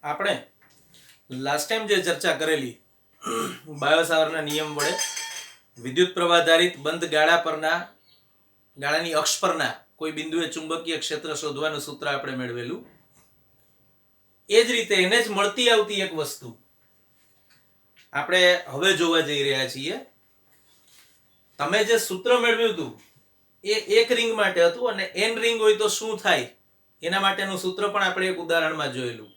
આપણે last time જે ચર્ચા કરેલી બાયોસાવરના નિયમ વડે વિદ્યુત પ્રવાહધારિત બંધ ગાળા પરના ગાળાની અક્ષ પરના કોઈ બિંદુએ ચુંબકીય ક્ષેત્ર શોધવાનું સૂત્ર આપણે મેળવેલું. એ જ રીતે એને જ મળતી આવતી એક વસ્તુ આપણે હવે જોવા જઈ રહ્યા છીએ. તમે જે સૂત્ર મેળવ્યું હતું એ એક રિંગ માટે હતું અને n રિંગ હોય તો શું થાય એના માટેનું સૂત્ર પણ આપણે એક ઉદાહરણમાં જોયેલું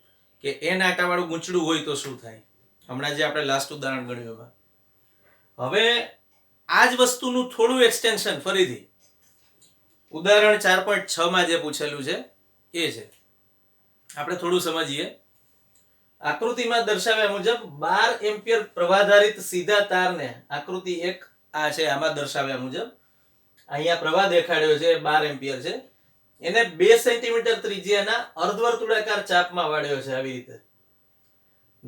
કે n આટાવાળું ગૂંચળું હોય તો શું થાય. હમણાં જે આપણે લાસ્ટ ઉદાહરણ ગણ્યું એમાં હવે આ જ વસ્તુનું થોડું એક્સટેન્શન ફરીથી ઉદાહરણ 4.6 માં જે પૂછેલું છે એ છે. આપણે થોડું સમજીએ. આકૃતિમાં દર્શાવ્યા મુજબ 12 એમ્પિયર પ્રવાહધારિત સીધા તારને આકૃતિ 1 આ છે આમાં દર્શાવ્યા મુજબ અહીંયા પ્રવાહ દેખાડ્યો છે 12 એમ્પિયર છે. એને 2 સેન્ટીમીટર ત્રિજ્યાના અર્ધવર્તુળાકાર ચાપમાં વાળ્યો છે. આવી રીતે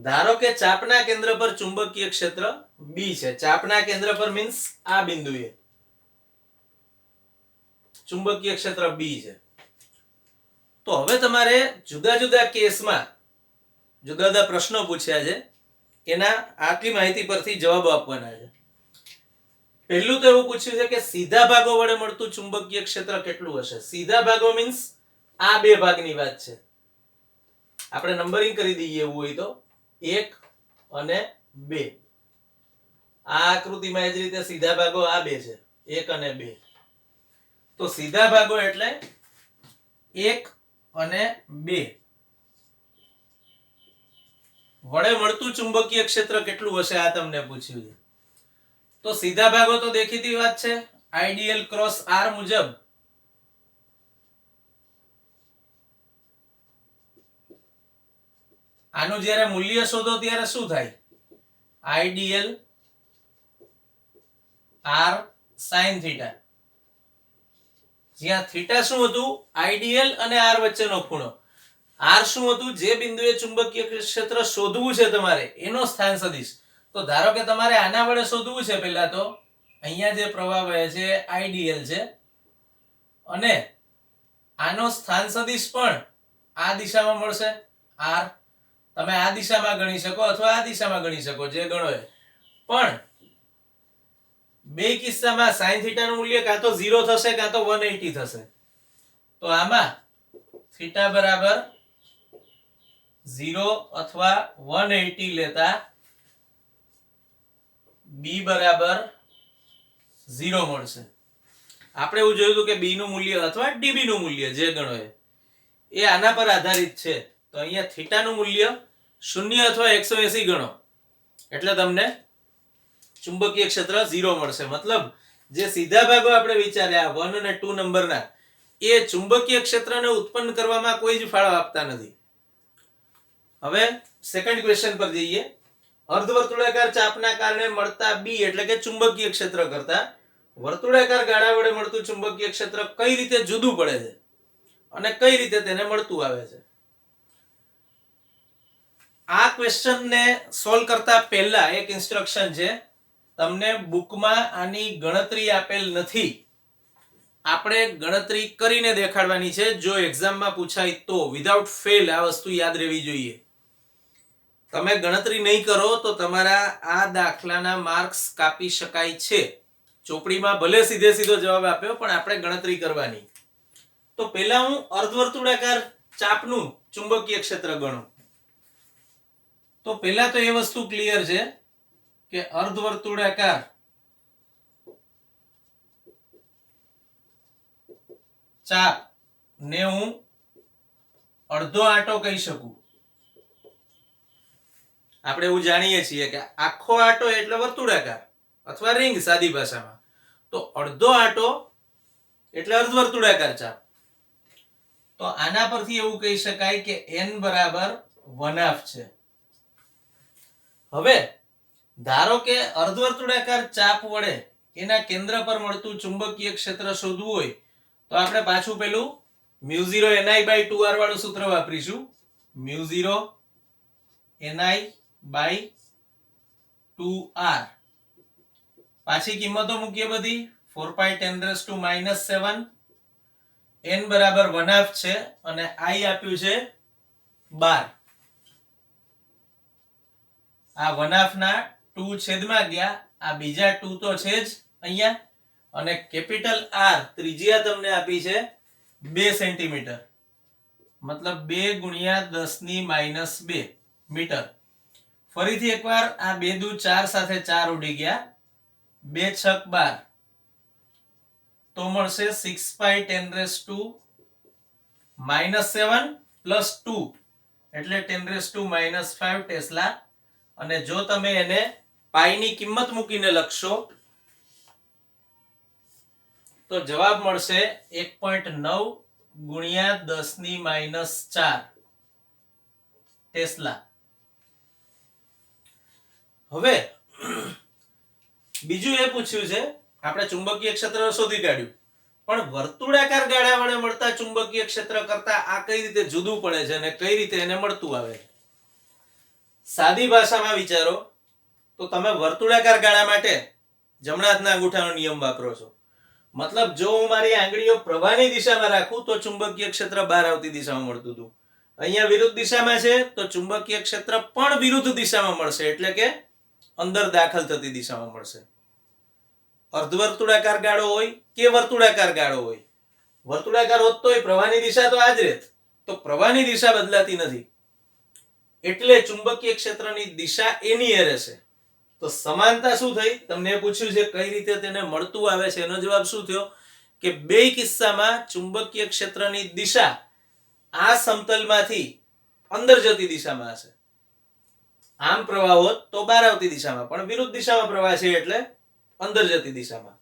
ધારો કે ચાપના કેન્દ્ર પર ચુંબકીય ક્ષેત્ર B છે. ચાપના કેન્દ્ર પર મીન્સ આ બિંદુએ ચુંબકીય ક્ષેત્ર B છે. તો હવે તમારે જુદા જુદા કેસમાં જુદા જુદા પ્રશ્નો પૂછ્યા છે એના આટલી માહિતી પરથી જવાબો આપવાના છે. પહેલું તો એવું પૂછ્યું છે કે સીધા ભાગો વડે મળતું ચુંબકીય ક્ષેત્ર કેટલું હશે. સીધા ભાગો મીન્સ આ બે ભાગની વાત છે. આપણે નંબરિંગ કરી દઈએ એવું હોય તો 1 અને 2. આ આકૃતિમાં એ જ રીતે સીધા ભાગો આ બે છે 1 અને 2. તો સીધા ભાગો એટલે 1 અને 2 વડે મળતું ચુંબકીય ક્ષેત્ર કેટલું હશે આ તમને પૂછ્યું છે. તો સીધા ભાગો તો દેખીતી વાત છે. આઈડીએલ ક્રોસ આર મુજબ આનું જ્યારે મૂલ્ય શોધો ત્યારે શું થાય? IDL R sine theta. જ્યાં થીટા શું હતું? આઈડીએલ અને આર વચ્ચેનો ખૂણો. આર શું હતું? જે બિંદુએ ચુંબકીય ક્ષેત્ર શોધવું છે તમારે એનો સ્થાન સદિશ. તો ધારો કે તમારે આના વડે શોધવું છે. પહેલા તો અહીંયા જે પ્રવાહ વહે છે આઈડીએલ છે અને આનો સ્થાન સદિશ પણ આ દિશામાં મળશે આર. તમે આ દિશામાં ગણી શકો અથવા આ દિશામાં ગણી શકો જે ગણો એ. પણ બે કિસ્સામાં sin થીટા નું મૂલ્ય કાં તો 0 થશે કાં તો 180 થશે. તો આમાં થીટા બરાબર 0 અથવા 180 લેતા b બરાબર 0 મળશે. આપણે એવું જોયું હતું કે b નું મૂલ્ય અથવા db નું મૂલ્ય જે ગણો એ આના પર આધારિત છે. તો અહીંયા થીટા નું મૂલ્ય 0 અથવા 180 ગણો એટલે તમને ચુંબકીય ક્ષેત્ર 0 મળશે. મતલબ જે સીધા ભાગો આપણે વિચાર્યા 1 અને 2 નંબરના એ ચુંબકીય ક્ષેત્રને ઉત્પન્ન કરવામાં કોઈ જ ફાળો આપતા નથી. હવે સેકન્ડ ક્વેશ્ચન પર જઈએ. અર્ધવર્તુળાકાર ચાપના કારણે મળતા B એટલે કે ચુંબકીય ક્ષેત્ર કરતા વર્તુળાકાર ગાળા વડે મળતું ચુંબકીય ક્ષેત્ર કઈ રીતે જુદું પડે છે અને કઈ રીતે તેને મળતું આવે છે. આ ક્વેશ્ચનને સોલ્વ કરતા પહેલા એક ઇન્સ્ટ્રક્શન છે. તમને બુકમાં આની ગણતરી આપેલ નથી. આપણે ગણતરી કરીને દેખાડવાની છે. જો એક્ઝામમાં પૂછાય તો વિધાઉટ ફેલ આ વસ્તુ યાદ રહેવી જોઈએ. તમે ગણતરી નહીં કરો તો તમારા આ દાખલાના માર્ક્સ કાપી શકાય છે. ચોપડીમાં ભલે સીધે સીધો જવાબ આપ્યો પણ આપણે ગણતરી કરવાની. તો પહેલા હું અર્ધવર્તુળાકાર ચાપનું ચુંબકીય ક્ષેત્ર ગણું. તો પહેલા તો એ વસ્તુ ક્લિયર છે કે અર્ધવર્તુળાકાર ચાપ ને હું અડધો આંટો કહી શકું. આપણે એવું જાણીએ છીએ કે આખો આંટો એટલે વર્તુળાકાર અથવા રિંગ સાદી ભાષામાં. તો અડધો આંટો એટલે અર્ધવર્તુળાકાર ચાપ. તો આના પરથી એવું કહી શકાય કે n બરાબર 1/2 છે. હવે ધારો કે અર્ધવર્તુળાકાર ચાપ વડે એના કેન્દ્ર પર મળતું ચુંબકીય ક્ષેત્ર શોધવું હોય તો આપણે પાછું પેલું μ0 ni/2r વાળું સૂત્ર વાપરીશું. μ0 ni/2r. પાછી કિંમતો મૂકીએ બધી 4π10⁻⁷. n બરાબર 1/2 છે અને i આપ્યું છે 12. આ 1/2 2 છેદમાં ગયા, આ બીજા 2 તો છે જ અહીંયા, અને કેપિટલ R ત્રિજ્યા તમને આપી છે 2 સેન્ટીમીટર, મતલબ 2 ગુણ્યા 10⁻², મીટર. ફરીથી એકવાર આ 2 દુ 4 સાથે 4 ઉડી ગયા, 2 છક 12, તો મળશે 6π10⁻⁻7 પ્લસ 2 એટલે 10⁻⁻5 ટેસ્લા. અને જો તમે એને પાઈની કિંમત મૂકીને લખશો તો જવાબ મળશે 1.9 ગુણ્યા 10⁻⁴ ટેસ્લા. હવે બીજું એ પૂછ્યું છે, આપણે ચુંબકીય ક્ષેત્ર શોધી કાઢ્યું, પણ વર્તુળાકાર ગાળા વડે મળતા ચુંબકીય ક્ષેત્ર કરતા આ કઈ રીતે જુદું પડે છે અને કઈ રીતે એને મળતું આવે છે. સાદી ભાષામાં વિચારો તો તમે વર્તુળાકાર ગાળા માટે જમણા હાથના અંગૂઠાનો નિયમ વાપરો છો. મતલબ જો હું મારી આંગળીઓ પ્રવાહની દિશામાં રાખું તો ચુંબકીય ક્ષેત્ર બહાર આવતી દિશામાં મળતું હતું. અહીંયા વિરુદ્ધ દિશામાં છે તો ચુંબકીય ક્ષેત્ર પણ વિરુદ્ધ દિશામાં મળશે, એટલે કે અંદર દાખલ થતી દિશામાં મળશે. અર્ધવર્તુળાકાર ગાળો હોય કે વર્તુળાકાર ગાળો હોય, વર્તુળાકાર હોત તોય પ્રવાહની દિશા તો આ જ રહેત, તો પ્રવાહની દિશા બદલાતી નથી, એટલે ચુંબકીય ક્ષેત્રની દિશા એની એ રહેશે. તો સમાનતા શું થઈ, તમને પૂછ્યું છે કઈ રીતે તેને મળતું આવે છે, એનો જવાબ શું થયો કે બે કિસ્સામાં ચુંબકીય ક્ષેત્રની દિશા આ સમતલમાંથી અંદર જતી દિશામાં હશે. આમ પ્રવાહ હોત તો બહાર આવતી દિશામાં, પણ વિરુદ્ધ દિશામાં પ્રવાહ છે એટલે અંદર જતી દિશામાં.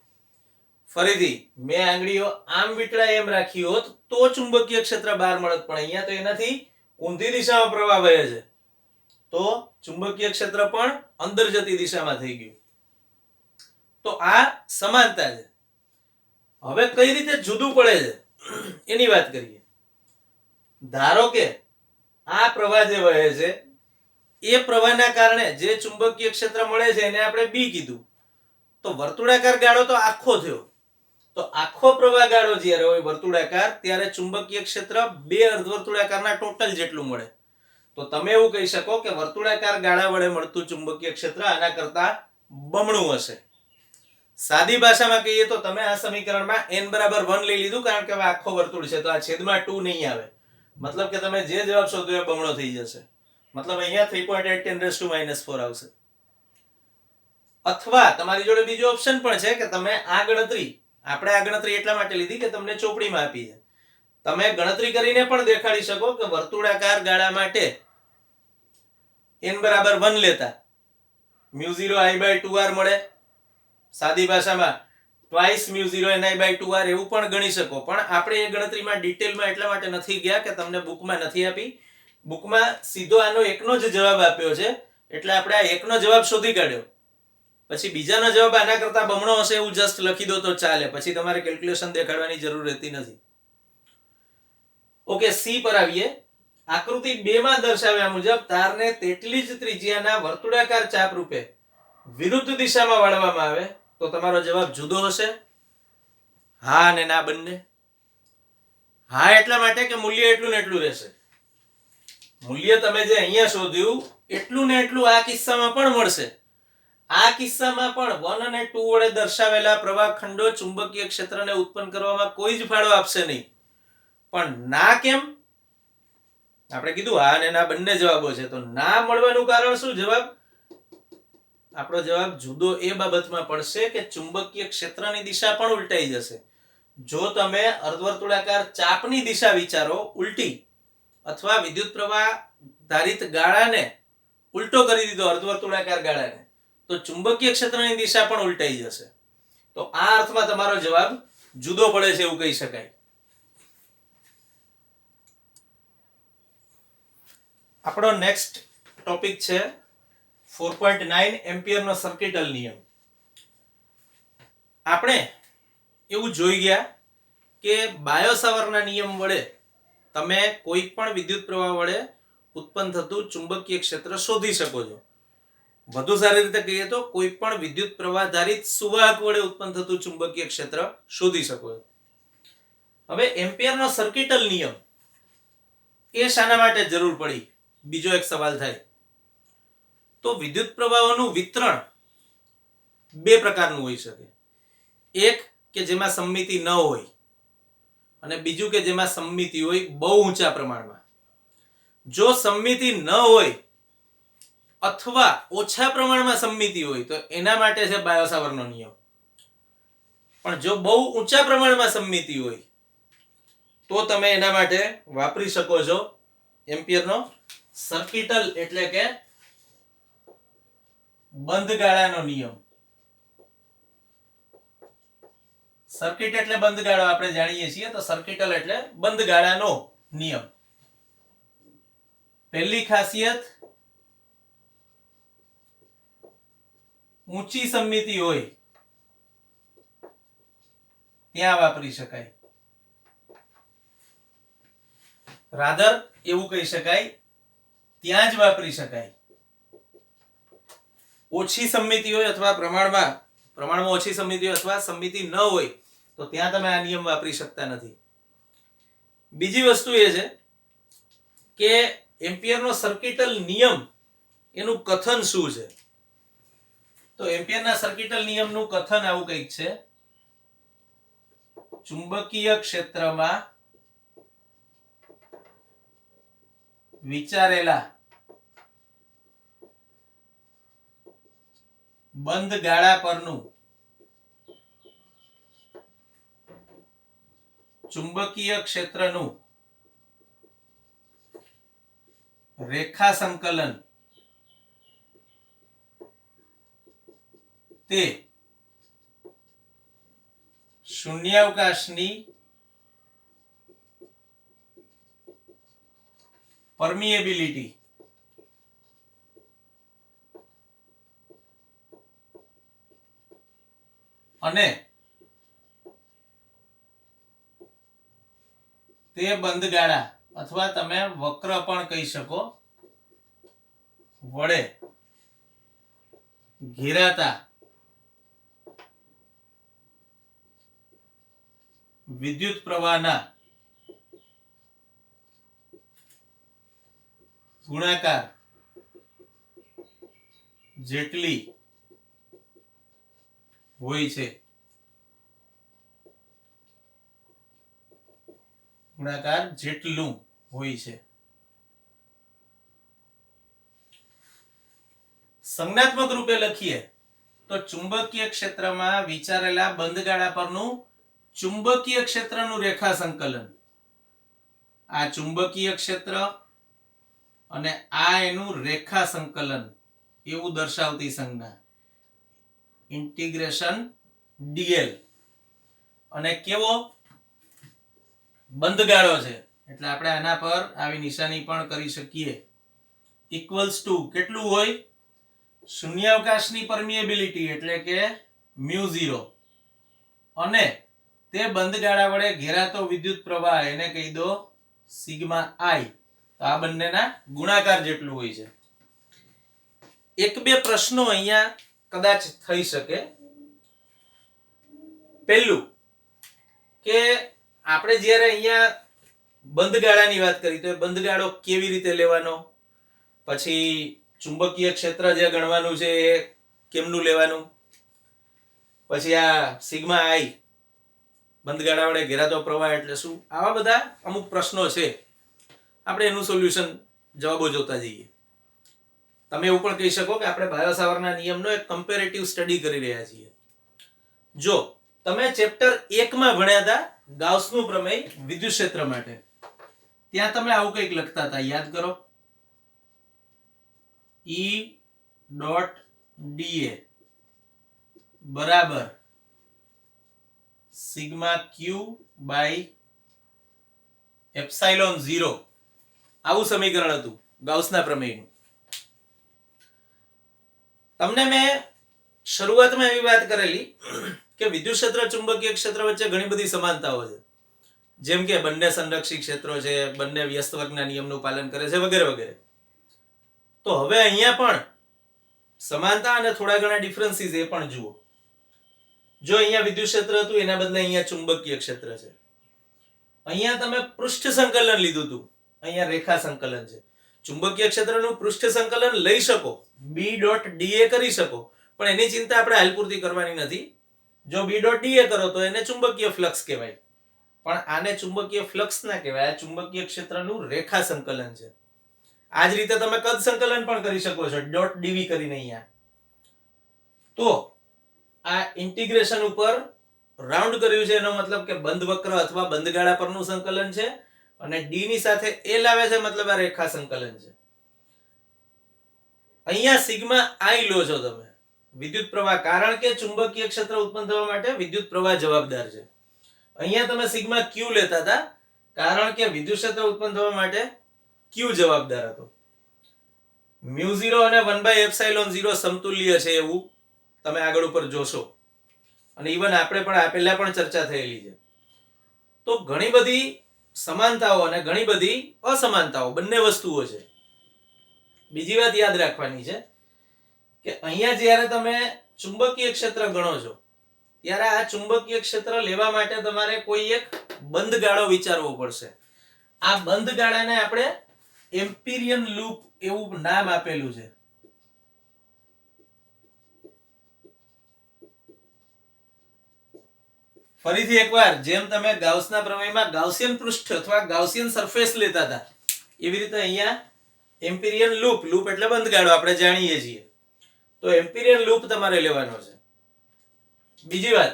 ફરીથી મેં આંગળીઓ આમ વીંટળાય એમ રાખી હોત તો ચુંબકીય ક્ષેત્ર બહાર મળત, પણ અહીંયા તો એનાથી ઊંધી દિશામાં પ્રવાહ વહે છે, તો ચુંબકીય ક્ષેત્ર પણ અંદર જતી દિશામાં થઈ ગયું. તો આ સમાનતા છે. હવે કઈ રીતે જુદું પડે છે એની વાત કરીએ. ધારો કે આ પ્રવાહ જે વહે છે એ પ્રવાહના કારણે જે ચુંબકીય ક્ષેત્ર મળે છે એને આપણે બી કીધું. તો વર્તુળાકાર ગાળો તો આખો થયો, તો આખો પ્રવાહ ગાળો જ્યારે હોય વર્તુળાકાર ત્યારે ચુંબકીય ક્ષેત્ર બે અર્ધવર્તુળાકારના ટોટલ જેટલું મળે. તો તમે એવું કહી શકો કે વર્તુળાકાર ગાળા વડે મળતું ચુંબકીય ક્ષેત્ર આના કરતા બમણું હશે. સાદી ભાષામાં કહીએ તો તમે આ સમીકરણમાં n બરાબર 1 લઈ લીધું, કારણ કે હવે આખો વર્તુળ છે તો આ છેદમાં 2 નહીં આવે, મતલબ કે તમે જે જવાબ શોધ્યો એ બમણો થઈ જશે. મતલબ અહીંયા 3.8 10⁻⁻4 આવશે. અથવા તમારી જોડે બીજો ઓપ્શન પણ છે કે તમે આ ગણતરી, આપણે આ ગણતરી એટલા માટે લીધી કે તમને ચોપડીમાં આપી છે, તમે ગણતરી કરીને પણ દેખાડી શકો કે વર્તુળાકાર ગાળા માટે n બરાબર 1 લેતા μ0I/2r મળે. સાદી ભાષામાં ટ્વાઇસ μ0ni/2r એવું પણ ગણી શકો, પણ આપણે એ ગણતરીમાં ડિટેલમાં એટલા માટે નથી ગયા કે તમને બુકમાં નથી આપી. બુકમાં સીધો આનો એકનો જ જવાબ આપ્યો છે, એટલે આપણે આ એકનો જવાબ શોધી કાઢ્યો. પછી બીજાનો જવાબ આના કરતા બમણો હશે એવું જસ્ટ લખી દો તો ચાલે, પછી તમારે કેલ્ક્યુલેશન દેખાડવાની જરૂર રહેતી નથી. ઓકે, સી પર આવીએ. આકૃતિ 2 માં દર્શાવ્યા મુજબ તારને તેટલી જ ત્રિજ્યાના વર્તુળાકાર ચાપ રૂપે વિરુદ્ધ દિશામાં વાળવામાં આવે તો તમારો જવાબ જુદો હશે. હા અને ના બંને. હા એટલા માટે કે મૂલ્ય એટલું ને એટલું રહેશે. મૂલ્ય તમે જે અહીંયા શોધ્યું એટલું ને એટલું આ કિસ્સામાં પણ મળશે. આ કિસ્સામાં પણ 1 અને 2 વડે દર્શાવેલા પ્રવાહ ખંડો ચુંબકીય ક્ષેત્રને ઉત્પન્ન કરવામાં કોઈ જ ફાળો આપશે નહીં. પણ ના કેમ? આપણે કીધું હા અને ના બંને જવાબો છે, તો ના મળવાનું કારણ શું? જવાબ આપણો જવાબ જુદો એ બાબતમાં પડશે કે ચુંબકીય ક્ષેત્રની દિશા પણ ઉલટાઈ જશે. જો તમે અર્ધવર્તુળાકાર ચાપની દિશા વિચારો ઉલટી, અથવા વિદ્યુત પ્રવાહ ધારિત ગાળાને ઉલટો કરી દીધો અર્ધવર્તુળાકાર ગાળાને, તો ચુંબકીય ક્ષેત્રની દિશા પણ ઉલટાઈ જશે. તો આ અર્થમાં તમારો જવાબ જુદો પડે છે એવું કહી શકાય. આપણો નેક્સ્ટ ટોપિક છે 4.9 એમ્પિયરનો સર્કિટલ નિયમ. આપણે એવું જોઈ ગયા કે બાયો-સાવર્ટના નિયમ વડે તમે કોઈ પણ વિદ્યુત પ્રવાહ વડે ઉત્પન્ન થતું ચુંબકીય ક્ષેત્ર શોધી શકો છો. વધુ સારી રીતે કહીએ તો કોઈ પણ વિદ્યુત પ્રવાહ ધારિત સુવાહક વડે ઉત્પન્ન થતું ચુંબકીય ક્ષેત્ર શોધી શકો છો. હવે એમ્પિયરનો સર્કિટલ નિયમ એ શાના માટે જરૂર પડી, બીજો એક સવાલ થાય. તો વિદ્યુત પ્રવાહોનું વિતરણ બે પ્રકારનું હોઈ શકે. એક કે જેમાં સમમિતિ ન હોય અને બીજું કે જેમાં સમમિતિ હોય બહુ ઊંચા પ્રમાણમાં. જો સમમિતિ ન હોય અથવા ઓછા પ્રમાણમાં સમમિતિ હોય તો એના માટે છે બાયો-સાવરનો નિયમ. પણ જો બહુ ઊંચા પ્રમાણમાં સમમિતિ હોય તો તમે એના માટે વાપરી શકો છો એમ્પિયરનો સર્કિટલ એટલે કે બંધ ગાળાનો નિયમ. સર્કિટ એટલે બંધ ગાળો આપણે જાણીએ છીએ, તો સર્કિટલ એટલે બંધ ગાળાનો નિયમ. પહેલી ખાસિયત, ઊંચી સમમિતિ હોય ત્યાં વાપરી શકાય. રાધર એવું કહી શકાય ત્યાં જ વાપરી શકાય. ઓછી સમમિતિ હોય અથવા પ્રમાણમાં ઓછી સમમિતિ હોય અથવા સમમિતિ ન હોય તો ત્યાં તમે આ નિયમ વાપરી શકતા નથી. બીજી વસ્તુ એ છે કે એમ્પિયરનો સર્કિટલ નિયમ એનું કથન શું છે? તો એમ્પિયરના સર્કિટલ નિયમનું કથન આવું કંઈક છે: ચુંબકીય ક્ષેત્રમાં વિચારેલા બંધ ગાળા પરનું ચુંબકીય ક્ષેત્રનું રેખા સંકલન તે શૂન્યાવકાશની પરમિએબિલિટી અને તે બંધ ગાળા અથવા તમે વક્ર પણ કહી શકો વડે ઘેરાતા વિદ્યુત પ્રવાહના ગુણાકાર જેટલી હોય છે. ગુણાકાર જેટલું હોય છે. સંજ્ઞાત્મક રૂપે લખીએ તો ચુંબકીય ક્ષેત્રમાં વિચારેલા બંધ ગાળા પરનું ચુંબકીય ક્ષેત્રનું રેખા સંકલન, આ ચુંબકીય ક્ષેત્ર અને આ એનું રેખા સંકલન એવું દર્શાવતી સંજ્ઞા ઇન્ટિગ્રેશન ડીએલ. અને કેવો બંધ ગાળો છે એટલે આપણે આના પર આવી નિશાની પણ કરી શકીએ. ઇક્વલ્સ ટુ કેટલું હોય? શૂન્યાવકાશની પરમિએબિલિટી એટલે કે μ0 અને તે બંધ ગાળા વડે ઘેરાતો વિદ્યુત પ્રવાહ એને કહી દો સિગ્મા આઈ. તો આ બંનેના ગુણાકાર જેટલું હોય છે. એક બે પ્રશ્નો અહીંયા કદાચ થઈ શકે. પહેલું કે આપણે જ્યારે અહીંયા બંધ ગાળાની વાત કરી તો બંધ ગાળો કેવી રીતે લેવાનો, પછી ચુંબકીય ક્ષેત્ર જે ગણવાનું છે એ કેમનું લેવાનું, પછી આ સિગ્મા આઈ બંધ ગાળા વડે ઘેરાતો પ્રવાહ એટલે શું, આવા બધા અમુક પ્રશ્નો છે. આપણે એનું સોલ્યુશન જવાબો જોતા જઈએ. તમે એવું પણ કહી શકો કે આપણે બાયો-સાવરના નિયમનો એક કમ્પેરેટિવ સ્ટડી કરી રહ્યા છીએ. જો તમે ચેપ્ટર 1 માં ભણ્યા હતા ગાઉસનું પ્રમેય વિદ્યુત ક્ષેત્ર માટે, ત્યાં તમે આવું કંઈક લખતા હતા, યાદ કરો. E ડોટ dA બરાબર સિગ્મા ક્યુ બાય એપ્સાઇલોન 0, આવું સમીકરણ હતું ગાઉસના પ્રમેયનું. તમને મેં શરૂઆતમાં એવી વાત કરેલી કે વિદ્યુત ક્ષેત્ર ચુંબકીય ક્ષેત્ર વચ્ચે ઘણી બધી સમાનતાઓ છે, જેમ કે બંને સંરક્ષી ક્ષેત્રો છે, બંને વ્યસ્ત વર્ગના નિયમનું પાલન કરે છે, વગેરે વગેરે. તો હવે અહીંયા પણ સમાનતા અને થોડા ઘણા ડિફરન્સીસ એ પણ જુઓ. જો અહીંયા વિદ્યુત ક્ષેત્ર હતું એના બદલે અહીંયા ચુંબકીય ક્ષેત્ર છે. અહીંયા તમે પૃષ્ઠ સંકલન લીધું હતું, અહીંયા રેખા સંકલન છે. ચુંબકીય ક્ષેત્રનું પૃષ્ઠ સંકલન લઈ શકો બી ડોટ ડીએ કરી શકો, પણ એની ચિંતા આપણે હાલ પૂરતી કરવાની નથી. જો બી ડોટ ડીએ કરો તો એને ચુંબકીય ફ્લક્સ કહેવાય, પણ આને ચુંબકીય ફ્લક્સ ના કહેવાય. આ ચુંબકીય ક્ષેત્રનું રેખા સંકલન છે. આ જ રીતે તમે કદ સંકલન પણ કરી શકો છો ડોટ ડીવી કરીને અહીંયા. તો આ ઇન્ટિગ્રેશન ઉપર રાઉન્ડ કર્યું છે, એનો મતલબ કે બંધ વક્ર અથવા બંધ ગાળા પરનું સંકલન છે, અને ડી ની સાથે એલ આવે છે, મતલબ આ રેખા સંકલન છે. અહીંયા સિગ્મા આઈ લો છો તમે વિદ્યુત પ્રવાહ, કારણ કે ચુંબકીય ક્ષેત્ર ઉત્પન્ન થવા માટે વિદ્યુત પ્રવાહ જવાબદાર છે. અહીંયા તમે સિગ્મા ક્યુ લેતા હતા, કારણ કે વિદ્યુત ક્ષેત્ર ઉત્પન્ન થવા માટે ક્યુ જવાબદાર હતો. μ0 અને 1/ε0 સમતુલ્ય છે એવું તમે આગળ ઉપર જોશો, અને ઇવન આપણે પણ આ પહેલા પણ ચર્ચા થયેલી છે. તો ઘણી બધી સમાનતાઓ અને ઘણી બધી અસમાનતાઓ બંને વસ્તુઓ છે. બીજી વાત યાદ રાખવાની છે કે અહીંયા જ્યારે તમે ચુંબકીય ક્ષેત્ર ગણો છો, ત્યારે આ ચુંબકીય ક્ષેત્ર લેવા માટે તમારે કોઈ એક બંધ ગાળો વિચારવો પડશે. આ બંધ ગાળાને આપણે એમ્પિરિયન લૂપ એવું નામ આપેલું છે. ફરીથી એકવાર, જેમ તમે ગાઉસના પ્રમેયમાં ગાઉસિયન પૃષ્ઠ અથવા ગાઉસિયન સરફેસ લેતા હતા, એવી રીતે અહીંયા એમ્પિરિયન લૂપ, લૂપ એટલે બંધ ગાળો આપણે જાણીએ છીએ, તો એમ્પિરિયન લૂપ તમારે લેવાનો છે. બીજી વાત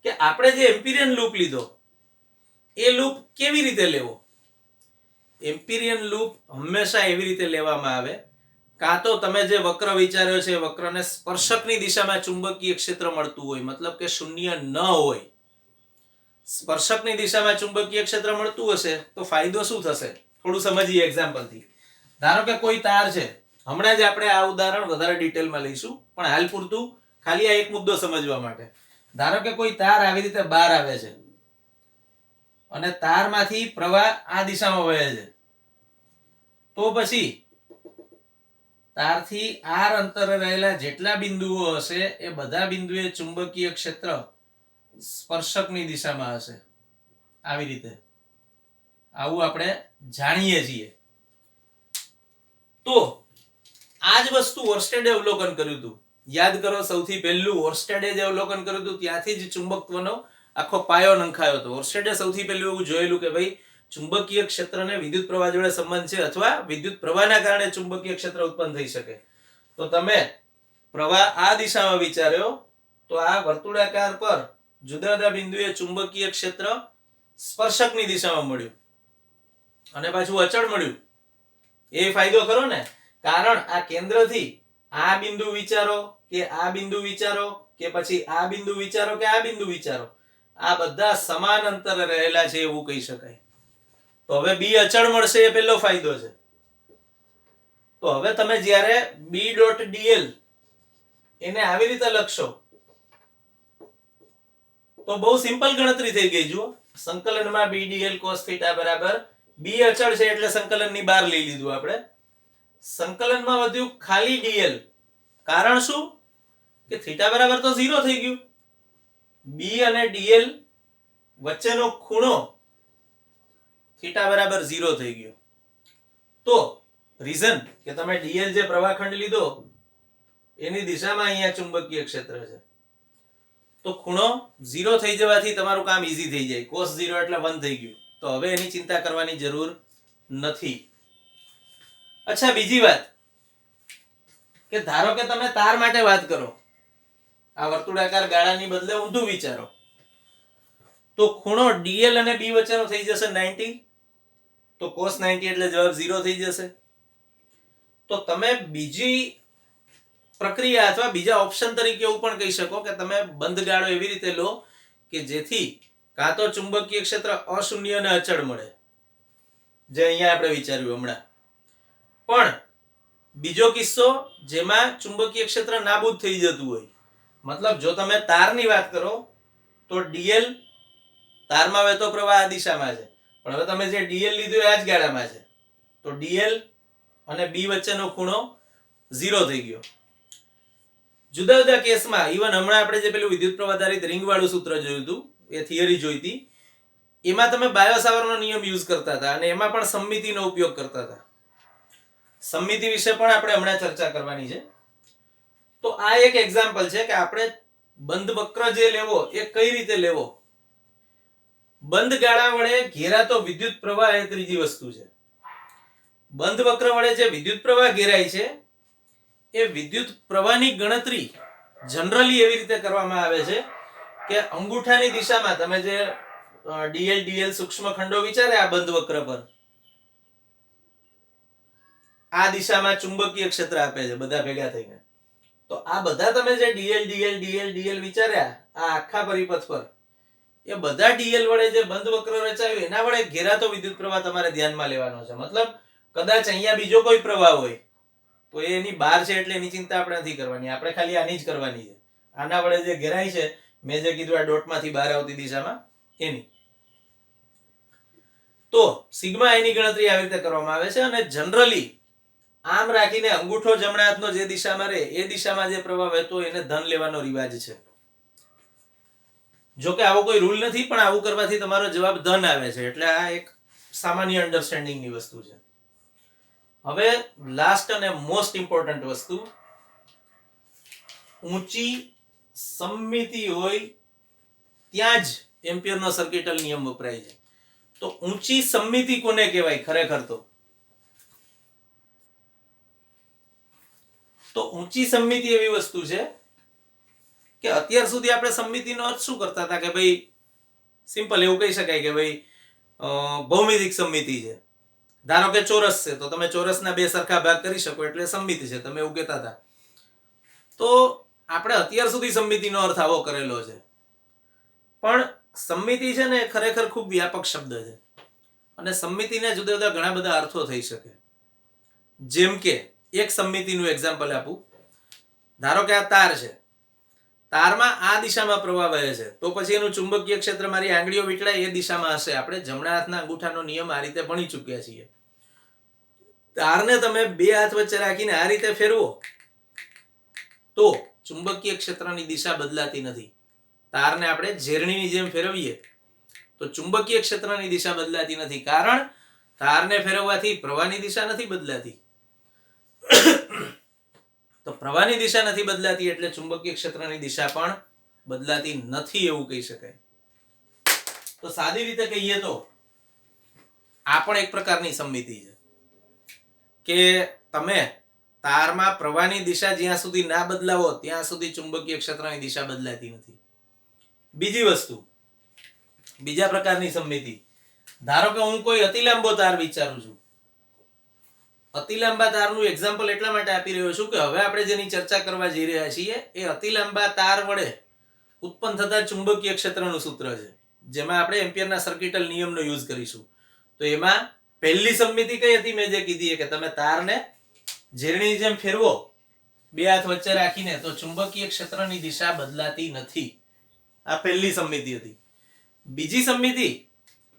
કે આપણે જે એમ્પિરિયન લૂપ લીધો, એ લૂપ કેવી રીતે લેવો? એમ્પિરિયન લૂપ હંમેશા એવી રીતે લેવામાં આવે, કાં તો તમે જે વક્ર વિચાર્યો છે, વક્રને સ્પર્શકની દિશામાં ચુંબકીય ક્ષેત્ર મળતું હોય, મતલબ કે શૂન્ય ન હોય. સ્પર્શકની દિશામાં ચુંબકીય ક્ષેત્ર મળતું હશે તો ફાયદો શું થશે? થોડું સમજીએ એક્ઝામ્પલથી. ધારો કે કોઈ તાર છે, હમણાં જ આપણે આ ઉદાહરણ વધારે ડિટેલમાં લઈશું, પણ હાલ પૂરતું ખાલી આ એક મુદ્દો સમજવા માટે. ધારો કે કોઈ તાર આવી રીતે બહાર આવે છે, અને તારમાંથી પ્રવાહ આ દિશામાં વહે છે, તો પછી તારથી આર અંતરે રહેલા જેટલા બિંદુઓ હશે એ બધા બિંદુએ ચુંબકીય ક્ષેત્ર સ્પર્શકની દિશામાં હશે. આવી રીતે આવું આપણે જાણીએ છીએ. તો આ જ વસ્તુ ઓર્સ્ટેડે અવલોકન કર્યું હતું. યાદ કરો, સૌથી પહેલું ઓર્સ્ટેડે જે અવલોકન કર્યું હતું ત્યાંથી જ ચુંબકત્વનો આખો પાયો નંખાયો હતો. ઓર્સ્ટેડે સૌથી પહેલું એવું જોયેલું કે ભાઈ ચુંબકીય ક્ષેત્રને વિદ્યુત પ્રવાહ જોડે સંબંધ છે, અથવા વિદ્યુત પ્રવાહના કારણે ચુંબકીય ક્ષેત્ર ઉત્પન્ન થઈ શકે. તો તમે પ્રવાહ આ દિશામાં વિચાર્યો તો આ વર્તુળાકાર પર જુદા જુદા બિંદુએ ચુંબકીય ક્ષેત્ર સ્પર્શકની દિશામાં મળ્યું, અને પાછું અચળ મળ્યું. એ ફાયદો ખરો ને, કારણ આ કેન્દ્રથી આ બિંદુ વિચારો કે આ બિંદુ વિચારો કે પછી આ બિંદુ વિચારો કે આ બિંદુ વિચારો, આ બધા સમાન અંતરે રહેલા છે એવું કહી શકાય. તો હવે બી અચળ મળશે, એ પહેલો ફાયદો છે. તો હવે તમે જ્યારે બી ડોટ ડીએલ એને આવી રીતે લખશો તો બહુ સિમ્પલ ગણતરી થઈ ગઈ. જુઓ, સંકલનમાં બી ડીએલ કોસ થીટા બરાબર બી અચળ છે એટલે સંકલનની બહાર લઈ લીધું આપણે. સંકલનમાં વધ્યું ખાલી ડીએલ. કારણ શું? કે થીટા બરાબર તો 0 થઈ ગયું. બી અને ડીએલ વચ્ચેનો ખૂણો થીટા બરાબર 0 થઈ ગયો. તો રીઝન કે તમે ડીએલ જે પ્રવાહખંડ લીધો એની દિશામાં અહીંયા ચુંબકીય ક્ષેત્ર છે, તો ખૂણો 0 થઈ જવાથી તમારું કામ ઈઝી થઈ જાય. cos 0 એટલે 1 થઈ ગયું. તો હવે એની ચિંતા કરવાની જરૂર નથી. અચ્છા, બીજી વાત કે ધારો કે તમે તાર માટે વાત કરો, આ વર્તુળાકાર ગાળાની બદલે ઊંધું વિચારો, તો ખૂણો ડીએલ અને બી વચ્ચેનો થઈ જશે 90. તો cos 90 એટલે જવાબ 0 થઈ જશે. તો તમે બીજી પ્રક્રિયા અથવા બીજા ઓપ્શન તરીકે એવું પણ કહી શકો કે તમે બંધ ગાળો એવી રીતે લો કે જેથી કાં તો ચુંબકીય ક્ષેત્ર અશૂન્ય અને અચળ મળે, જે અહીંયા આપણે વિચાર્યું હમણાં. પણ બીજો કિસ્સો જેમાં ચુંબકીય ક્ષેત્ર નાબૂદ થઈ જતું હોય, મતલબ જો તમે તારની વાત કરો તો ડીએલ તારમાં વહેતો પ્રવાહ આ દિશામાં છે, પણ હવે તમે જે ડીએલ લીધું એ આ જ ગાળામાં છે, તો ડીએલ અને બી વચ્ચેનો ખૂણો 0 થઈ ગયો. જુદા જુદા કેસમાં ઇવન હમણાં આપણે જે પેલું વિદ્યુત પ્રવાહ આધારિત રિંગ વાળું સૂત્ર જોયું હતું, એ થિયરી જોઈ હતી, એમાં તમે બાયો સાવરનો નિયમ યુઝ કરતા હતા અને એમાં પણ સમમિતિનો ઉપયોગ કરતા હતા. સમમિતિ વિશે પણ આપણે હમણાં ચર્ચા કરવાની છે. તો આ એક એક્ઝામ્પલ છે કે આપણે બંધ વક્ર જે લેવો એ કઈ રીતે લેવો. બંધ ગાળા વડે ઘેરાતો વિદ્યુત પ્રવાહ એ ત્રીજી વસ્તુ છે. બંધ વક્ર વડે જે વિદ્યુત પ્રવાહ ઘેરાય છે એ વિદ્યુત પ્રવાહની ગણતરી જનરલી એવી રીતે કરવામાં આવે છે કે અંગૂઠાની દિશામાં તમે જે ડીએલ સૂક્ષ્મ ખંડો વિચારે આ બંધ વક્ર પર, આ દિશામાં ચુંબકીય ક્ષેત્ર આપે છે બધા ભેગા થઈને. તો આ બધા તમે જે ડીએલ વિચાર્યા આ આખા પરિપથ પર, એ બધા ડીએલ વડે જે બંધ વક્ર રચાયું એના વડે ઘેરાતો વિદ્યુત પ્રવાહ તમારે ધ્યાનમાં લેવાનો છે. મતલબ કદાચ અહીંયા બીજો કોઈ પ્રવાહ હોય તો એની બહાર છે એટલે એની ચિંતા આપણે નથી કરવાની, આપણે ખાલી આની જ કરવાની છે. આના વડે જે ઘેરાય છે મેં જે કીધું આ ડોટમાંથી બહાર આવતી દિશામાં એની. તો સિગ્મા આઈ ની ગણતરી આવી રીતે કરવામાં આવે છે અને જનરલી આમ રાખીને અંગૂઠો જમણા હાથનો જે દિશામાં રહે એ દિશામાં જે પ્રવાહ વહેતો એને ધન લેવાનો રિવાજ છે. જો કે આવો કોઈ રૂલ નથી, પણ આવું કરવાથી તમારો જવાબ ધન આવે છે, એટલે આ એક સામાન્ય અન્ડરસ્ટેન્ડિંગની વસ્તુ છે. હવે લાસ્ટ અને મોસ્ટ ઇમ્પોર્ટન્ટ વસ્તુ, ઊંચી સમમિતિ હોય ત્યાં જ એમ્પિયરનો સર્કિટલ નિયમ વપરાય છે. તો ઊંચી સમમિતિ કોને કહેવાય ખરેખર? તો ઊંચી સમમિતિ એવી વસ્તુ છે કે અત્યાર સુધી આપણે સમમિતિનો અર્થ શું કરતા હતા કે ભાઈ સિમ્પલ એવું કહી શકાય કે ભાઈ ભૌમિતિક સમમિતિ છે. ધારો કે ચોરસ છે તો તમે ચોરસના બે સરખા ભાગ કરી શકો એટલે સમમિતિ છે, તમે એવું કહેતા હતા. તો આપણે અત્યાર સુધી સમમિતિનો અર્થ આવો કરેલો છે, પણ સમમિતિ છે ને ખરેખર ખૂબ વ્યાપક શબ્દ છે અને સમમિતિને જુદા જુદા ઘણા બધા અર્થો થઈ શકે. જેમ કે એક સમમિતિનું એક્ઝામ્પલ આપું. ધારો કે આ તાર છે, તારમાં આ દિશામાં પ્રવાહ વહે છે, તો પછી એનું ચુંબકીય ક્ષેત્ર મારી આંગળીઓ વીંટળાય એ દિશામાં હશે. આપણે જમણા હાથના અંગૂઠાનો નિયમ આ રીતે ભણી ચૂક્યા છીએ. તારને તમે બે હાથ વચ્ચે રાખીને આ રીતે ફેરવો તો ચુંબકીય ક્ષેત્રની દિશા બદલાતી નથી. તારને આપણે ઝેરણીની જેમ ફેરવીએ તો ચુંબકીય ક્ષેત્રની દિશા બદલાતી નથી, કારણ તારને ફેરવવાથી પ્રવાહની દિશા નથી બદલાતી. તો પ્રવાહની દિશા નથી બદલાતી એટલે ચુંબકીય ક્ષેત્રની દિશા પણ બદલાતી નથી એવું કહી શકાય. તો સાદી રીતે કહીએ તો આ પણ એક પ્રકારની સમમિતિ છે કે તમે તારમાં પ્રવાહની દિશા જ્યાં સુધી ના બદલાવો ત્યાં સુધી ચુંબકીય ક્ષેત્રની દિશા બદલાતી નથી. બીજી વસ્તુ, બીજા પ્રકારની સમમિતિ, ધારો કે હું કોઈ અતિ લાંબો તાર વિચારું છું. અતિ લાંબા તારનું એક્ઝામ્પલ એટલા માટે આપી રહ્યો છું કે હવે આપણે જેની ચર્ચા કરવા જઈ રહ્યા છીએ એ અતિ લાંબા તાર વડે ઉત્પન્ન થતા ચુંબકીય ક્ષેત્રનું સૂત્ર છે, જેમાં આપણે એમ્પિયરના સર્કિટલ નિયમનો યુઝ કરીશું. તો એમાં પહેલી સમમિતિ કઈ હતી? મેં જે કીધી કે તમે તારને ઝેરણીની જેમ ફેરવો બે હાથ વચ્ચે રાખીને તો ચુંબકીય ક્ષેત્રની દિશા બદલાતી નથી. આ પહેલી સમમિતિ હતી. બીજી સમમિતિ,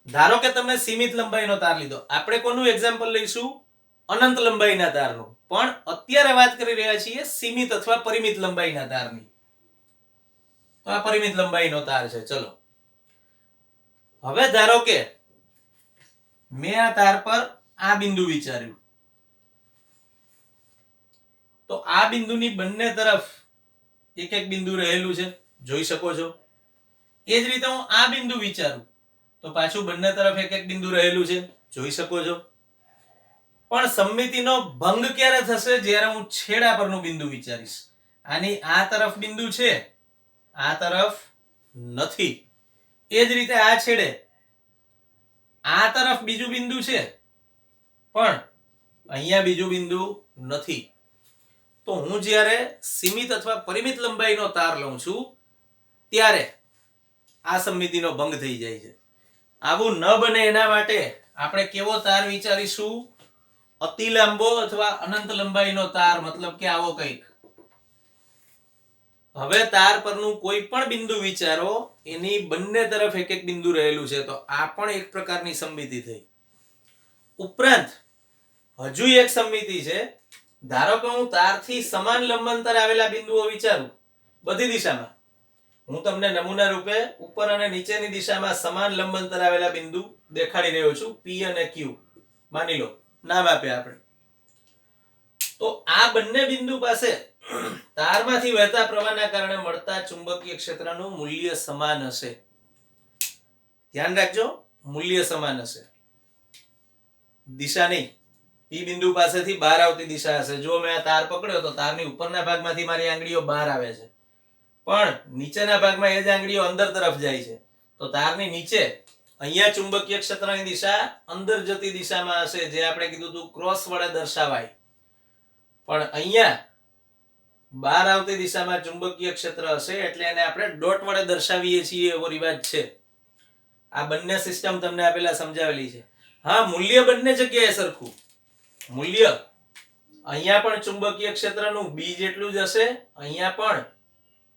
ધારો કે તમે સીમિત લંબાઈનો તાર લીધો. આપણે કોનું એક્ઝામ્પલ લઈશું? અનંત લંબાઈના તારનું. પણ અત્યારે વાત કરી રહ્યા છીએ સીમિત અથવા પરિમિત લંબાઈના તારની. તો આ પરિમિત લંબાઈનો તાર છે. ચલો હવે ધારો કે મેં આ તાર પર આ બિંદુ વિચાર્યું, તો આ બિંદુની બંને તરફ એક એક બિંદુ રહેલું છે, જોઈ શકો છો. એ જ રીતે હું આ બિંદુ વિચારું તો પાછું બંને તરફ એક એક બિંદુ રહેલું છે, જોઈ શકો છો. પણ સમમિતિનો ભંગ ક્યારે થશે? જ્યારે હું છેડા પરનું બિંદુ વિચારીશ. આની આ તરફ બિંદુ છે, આ તરફ નથી. એ જ રીતે આ છેડે આ તરફ બીજું બિંદુ છે પણ અહીંયા બીજું બિંદુ નથી. તો હું જ્યારે સીમિત અથવા પરિમિત લંબાઈનો તાર લઉં છું ત્યારે આ સમમિતિનો ભંગ થઈ જાય છે. આવું ન બને એના માટે આપણે કેવો તાર વિચારીશું? અતિ લાંબો અથવા અનંત લંબાઈનો તાર, મતલબ કે આવો કંઈક. હવે તાર પરનું કોઈ પણ બિંદુ વિચારો, એની બંને તરફ એક એક બિંદુ રહેલું છે, તો આ પણ એક પ્રકારની સમમિતિ થઈ. ઉપરાંત હજુ એક સમમિતિ છે. ધારો કે હું તારથી સમાન લંબાંતર આવેલા બિંદુઓ વિચારું બધી દિશામાં. હું તમને નમૂના રૂપે ઉપર અને નીચેની દિશામાં સમાન લંબાંતર આવેલા બિંદુ દેખાડી રહ્યો છું, P અને Q. માની લો નામ આપ્યા આપણે. તો આ બંને બિંદુ પાસે તારમાંથી વહેતા પ્રવાહના કારણે મળતા ચુંબકીય ક્ષેત્રનું મૂલ્ય સમાન હશે. ધ્યાન રાખજો, મૂલ્ય સમાન હશે, દિશા નહીં. પી બિંદુ પાસેથી બહાર આવતી દિશા હશે. જો મેં આ તાર પકડ્યો તો તારની ઉપરના ભાગમાંથી મારી આંગળીઓ બહાર આવે છે, પણ નીચેના ભાગમાં એ જ આંગળીઓ અંદર તરફ જાય છે. તો તારની નીચે અહીંયા ચુંબકીય ક્ષેત્રની દિશા અંદર જતી દિશામાં હશે, જે આપણે કીધું હતું ક્રોસ વડે દર્શાવાય. પણ અહીંયા બહાર આવતી દિશામાં ચુંબકીય ક્ષેત્ર હશે, એટલે એને આપણે ડોટ વડે દર્શાવીએ છીએ, એવો રિવાજ છે. આ બંને સિસ્ટમ તમને આપેલા સમજાવેલી છે. હા, મૂલ્ય બંને જગ્યાએ સરખું. મૂલ્ય અહીંયા પણ ચુંબકીય ક્ષેત્રનું બી જેટલું જ હશે, અહીંયા પણ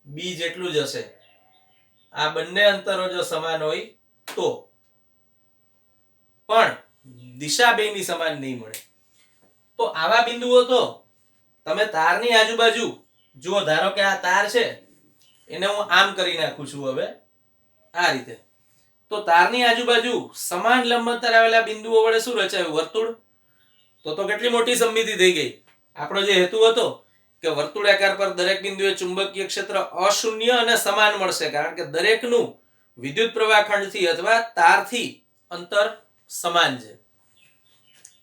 બી જેટલું જ હશે. આ બંને અંતરો જો સમાન હોય તો, પણ દિશા બેની સમાન નહીં મળે. તો આવા બિંદુઓ તો તમે તારની આજુબાજુ જુઓ. ધારો કે આ તાર છે, એને હું આમ કરી નાખું છું હવે આ રીતે. તો તારની આજુબાજુ સમાન લંબાંતર આવેલા બિંદુઓ વડે શું રચાયું? વર્તુળ. તો કેટલી મોટી સમમિતિ થઈ ગઈ. આપણો જે હેતુ હતો કે વર્તુળાકાર પર દરેક બિંદુએ ચુંબકીય ક્ષેત્ર અશૂન્ય અને સમાન મળશે, કારણ કે દરેકનું વિદ્યુત પ્રવાહ ખંડથી અથવા તારથી અંતર સમાન છે.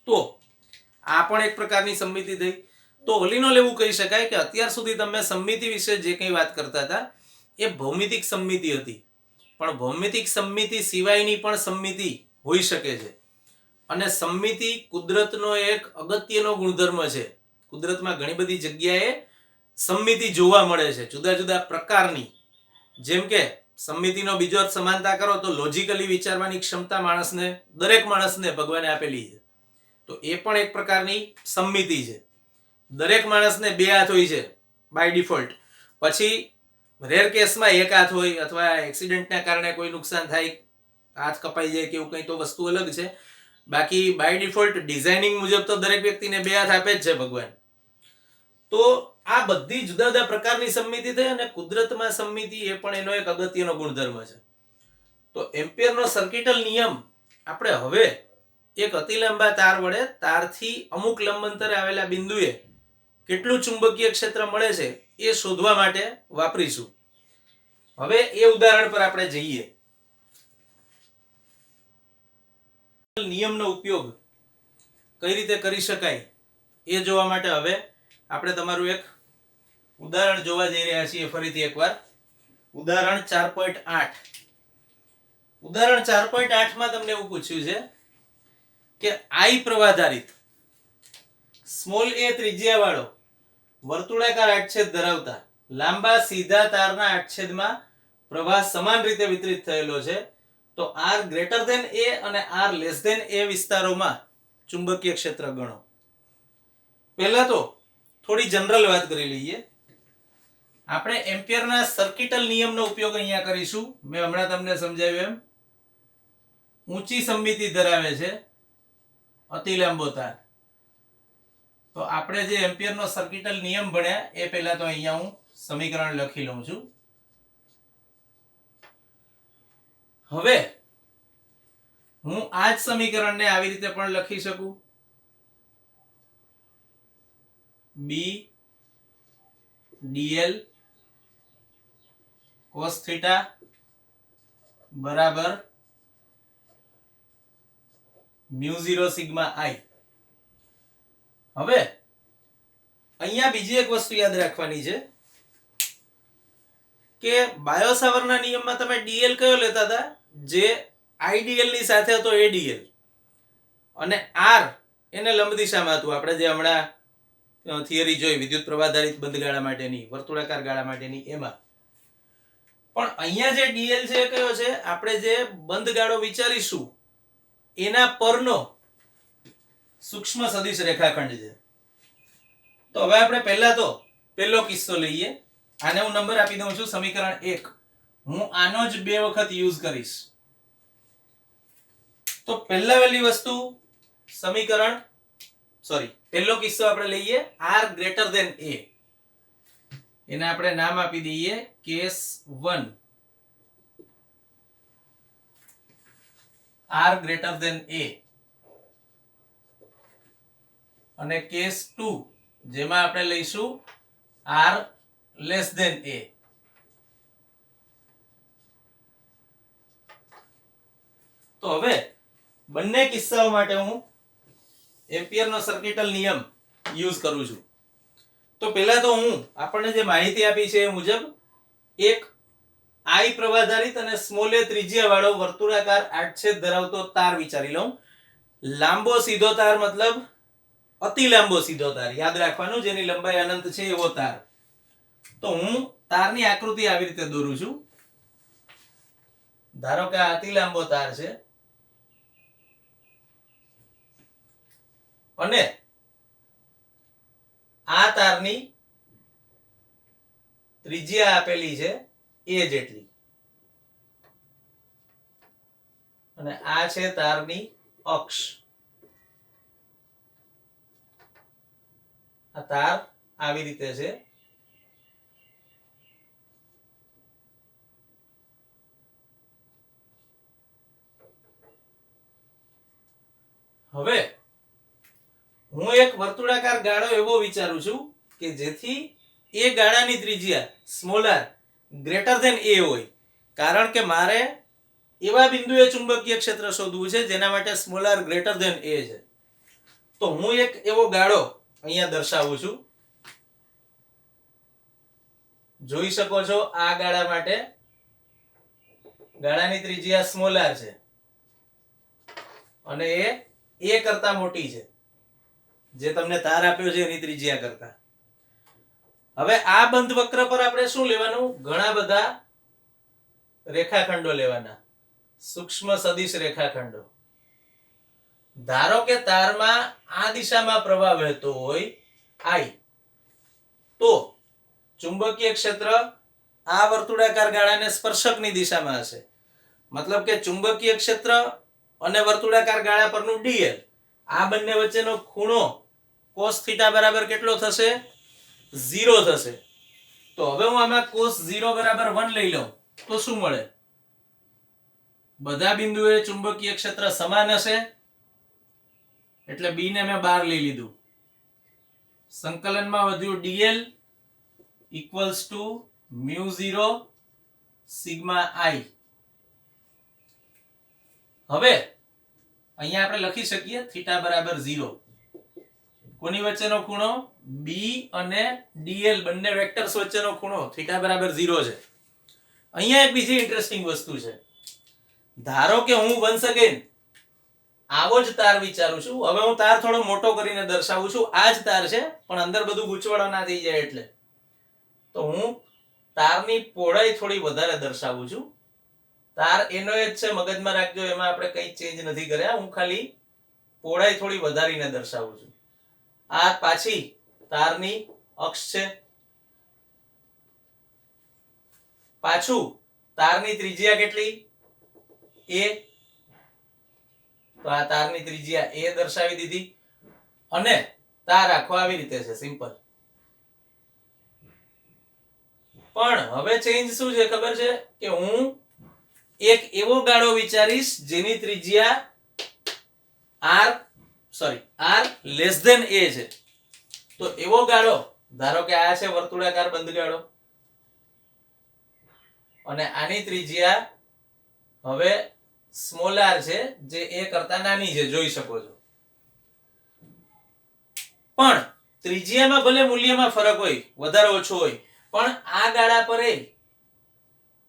તો આ પણ એક પ્રકારની સમમિતિ થઈ. તો ઓલીનો એવું કહી શકાય કે અત્યાર સુધી તમે સમમિતિ વિશે જે કંઈ વાત કરતા હતા એ ભૌમિતિક સમમિતિ હતી, પણ ભૌમિતિક સમમિતિ સિવાયની પણ સમમિતિ હોઈ શકે છે. અને સમમિતિ કુદરતનો એક અગત્યનો ગુણધર્મ છે. કુદરતમાં ઘણી બધી જગ્યાએ સમમિતિ જોવા મળે છે, જુદા જુદા પ્રકારની. જેમ કે સમમિતિનો બીજો અર્થ સમાનતા કરો તો લોજિકલી વિચારવાની ક્ષમતા દરેક માણસને ભગવાને આપેલી છે. તો એ પણ એક પ્રકારની સમમિતિ છે. દરેક માણસને બે હાથ હોય છે બાય ડિફોલ્ટ. પછી રેર કેસમાં એક હાથ હોય, અથવા એક્સિડન્ટના કારણે કોઈ નુકસાન થાય, હાથ કપાઈ જાય કે એવું કંઈ, તો વસ્તુ અલગ છે. બાકી બાય ડિફોલ્ટ ડિઝાઇનિંગ મુજબ તો દરેક વ્યક્તિને બે હાથ આપે જ છે ભગવાન. તો આ બધી જુદા જુદા પ્રકારની સમમિતિ થઈ, અને કુદરતમાં સમમિતિ એ પણ એનો એક અગત્યનો ગુણધર્મ છે. તો એમ્પિયરનો સર્કિટલ નિયમ આપણે હવે એક અતિ લાંબા તાર વડે તારથી અમુક લંબાંતરે આવેલા બિંદુએ કેટલું ચુંબકીય ક્ષેત્ર મળે છે એ શોધવા માટે વાપરીશું. હવે એ ઉદાહરણ પર આપણે જઈએ. નિયમનો ઉપયોગ કઈ રીતે કરી શકાય એ જોવા માટે હવે આપણે તમારું એક ઉદાહરણ જોવા જઈ રહ્યા છીએ. ફરીથી એકવાર ઉદાહરણ 4.8. ઉદાહરણ 4.8 માં તમને એવું પૂછ્યું છે કે I પ્રવાધારિત સ્મોલ a ત્રિજ્યા વાળો વર્તુળાકાર આડછેદ ધરાવતા લાંબા સીધા તારના આડછેદમાં પ્રવાહ સમાન રીતે વિતરિત થયેલો છે. તો r ગ્રેટર ધેન a અને r લેસ ધેન a વિસ્તારોમાં ચુંબકીય ક્ષેત્ર ગણો. પહેલા તો થોડી જનરલ વાત કરી લઈએ. આપણે એમ્પિયરના સર્કિટલ નિયમનો ઉપયોગ અહીંયા કરીશું. મેં હમણાં તમને સમજાવ્યું એમ ઊંચી સમમિતિ ધરાવે છે અતિ લાંબો તાર. તો આપણે જે એમ્પિયરનો સર્કિટલ નિયમ ભણ્યા એ પહેલા તો અહીંયા હું સમીકરણ લખી લઉં છું. હવે હું આ જ સમીકરણને આવી રીતે પણ લખી શકું. b dl cos θ બરાબર μ0 સિગ્મા i. હવે અહીંયા બીજી એક વસ્તુ યાદ રાખવાની છે કે બાયો-સાવર્ટના નિયમમાં તમે dl કયો લેતા હતા? જે idl ની સાથે હતો એ dl, અને r એને લંબ દિશામાં હતું. આપણે જે હમણાં થિયરી જોઈ વિદ્યુત પ્રવાહ આધારિત બંધ ગાળા માટેની, વર્તુળાકાર ગાળા માટેની, એમાં પણ અહીંયા જે dl છે એ કયો છે? આપણે જે બંધ ગાળો વિચારીશું એના પરનો સૂક્ષ્મ સદિશ રેખાખંડ છે. તો હવે આપણે પહેલા તો પહેલો કિસ્સો લઈએ. આને હું નંબર આપી દઉં છું સમીકરણ 1. હું આનો જ બે વખત યુઝ કરીશ. તો પહેલી વસ્તુ પહેલો કિસ્સો આપણે લઈએ r ગ્રેટર ધેન a. એને આપણે નામ આપી દઈએ case 1. r greater than a. અને કેસ 2 જેમાં આપણે લઈશું r લેસ ધેન a. તો હવે બંને કિસ્સાઓ માટે હું એમ્પિયરનો સર્કિટલ નિયમ યુઝ કરું છું. તો પહેલા તો હું આપણને જે માહિતી આપી છે એ મુજબ એક I પ્રવાહધારિત અને સ્મોલ a ત્રિજ્યા વાળો વર્તુળાકાર આડછેદ ધરાવતો તાર વિચારી લઉં. લાંબો સીધો તાર મતલબ અતિ લાંબો સીધો તાર, યાદ રાખવાનું, જેની લંબાઈ અનંત છે એવો તાર. તો હું તારની આકૃતિ આવી રીતે દોરું છું. ધારો કે આ અતિ લાંબો તાર છે અને આ તારની ત્રિજ્યા આપેલી છે a જેટલી અને આ છે તારની અક્ષ. આ તાર આવી રીતે છે. હવે હું એક વર્તુળાકાર ગાળો એવો વિચારું છું કે જેથી એ ગાળાની ત્રિજ્યા small r greater than a હોય, કારણ કે મારે એવા બિંદુએ ચુંબકીય ક્ષેત્ર શોધવું છે જેના માટે small r greater than a છે. તો હું એક એવો ગાળો અહીંયા દર્શાવું છું. જોઈ શકો છો આ ગાળા માટે ગાળાની ત્રિજ્યા સ્મોલ r છે અને એ a કરતા મોટી છે, જે તમને તાર આપ્યો છે એની ત્રિજ્યા કરતા. હવે આ બંધ વક્ર પર આપણે શું લેવાનું? ઘણા બધા રેખાખંડો લેવાના, સૂક્ષ્મ સદિશ રેખાખંડો. ધારો કે તારમાં આ દિશામાં પ્રવાહ વહેતો હોય I, તો ચુંબકીય ક્ષેત્ર આ વર્તુળાકાર ગાળાને સ્પર્શકની દિશામાં હશે. મતલબ કે ચુંબકીય ક્ષેત્ર અને વર્તુળાકાર ગાળા પરનું dl, આ બંને વચ્ચેનો ખૂણો cos θ બરાબર કેટલો થશે? 0 થશે. તો હવે હું આમાં cos 0 બરાબર 1 લઈ લઉં તો શું મળે? બધા બિંદુએ ચુંબકીય ક્ષેત્ર સમાન હશે એટલે b ને મેં બહાર લઈ લીધું. સંકલનમાં વધ્યું dl equals to μ0 sigma I. હવે અહીંયા આપણે લખી શકીએ θ બરાબર 0. કોની વચ્ચેનો ખૂણો? b અને dl બંને વેક્ટર્સ વચ્ચેનો ખૂણો θ બરાબર 0 છે. અહીંયા એક બીજી ઇન્ટરેસ્ટિંગ વસ્તુ છે. ધારો કે હું વન્સ અગેન આવો જ તાર વિચારું છું. હવે હું તાર થોડો મોટો કરીને દર્શાવું છું. આ જ તાર છે પણ અંદર બધું ગૂંચવણો ના થઈ જાય એટલે. તો હું તારની પહોળાઈ થોડી વધારે દર્શાવું છું. તાર એનો જ છે, મગજમાં રાખજો, એમાં આપણે કંઈ ચેન્જ નથી કર્યા. હું ખાલી પહોળાઈ થોડી વધારીને દર્શાવું છું. આ પાછી તારની અક્ષ છે. પાછું તારની ત્રિજ્યા કેટલી? a. તો આ તારની ત્રિજ્યા a દર્શાવી દીધી અને તાર આખો આવી રીતે છે, સિમ્પલ. પણ હવે ચેન્જ શું છે ખબર છે? કે હું એક એવો ગાળો વિચારીશ જેની ત્રિજ્યા r લેસ ધેન a છે. તો એવો ગાળો, ધારો કે આ છે વર્તુળાકાર બંધ ગાળો અને આની ત્રિજ્યા હવે સ્મોલ r છે, જે a કરતા નાની છે, જોઈ શકો છો. પણ ત્રિજ્યામાં ભલે મૂલ્યમાં ફરક હોય, વધારે ઓછો હોય, પણ આ ગાળા પર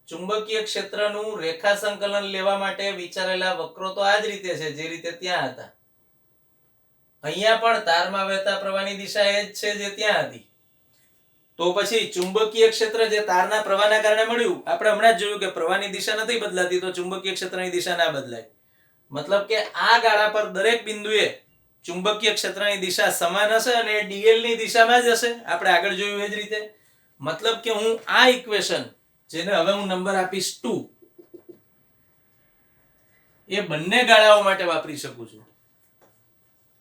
ચુંબકીય ક્ષેત્રનું રેખા સંકલન લેવા માટે વિચારેલા વક્રો તો આ જ રીતે છે જે રીતે ત્યાં હતા. અહીંયા પણ તારમાં વહેતા પ્રવાહની દિશા એ જ છે જે ત્યાં હતી. તો પછી ચુંબકીય ક્ષેત્ર જે તારના પ્રવાહના કારણે મળ્યું, આપણે હમણાં જ જોયું કે પ્રવાહની દિશા નથી બદલાતી, તો ચુંબકીય ક્ષેત્રની દિશા ના બદલાય. મતલબ કે આ ગાળા પર દરેક બિંદુએ ચુંબકીય ક્ષેત્રની દિશા સમાન હશે અને dl ની દિશામાં જ હશે. આપણે આગળ જોયું એ જ રીતે. મતલબ કે હું આ ઇક્વેશન, જેને હવે હું નંબર આપીશ 2, એ બંને ગાળાઓ માટે વાપરી શકું છું.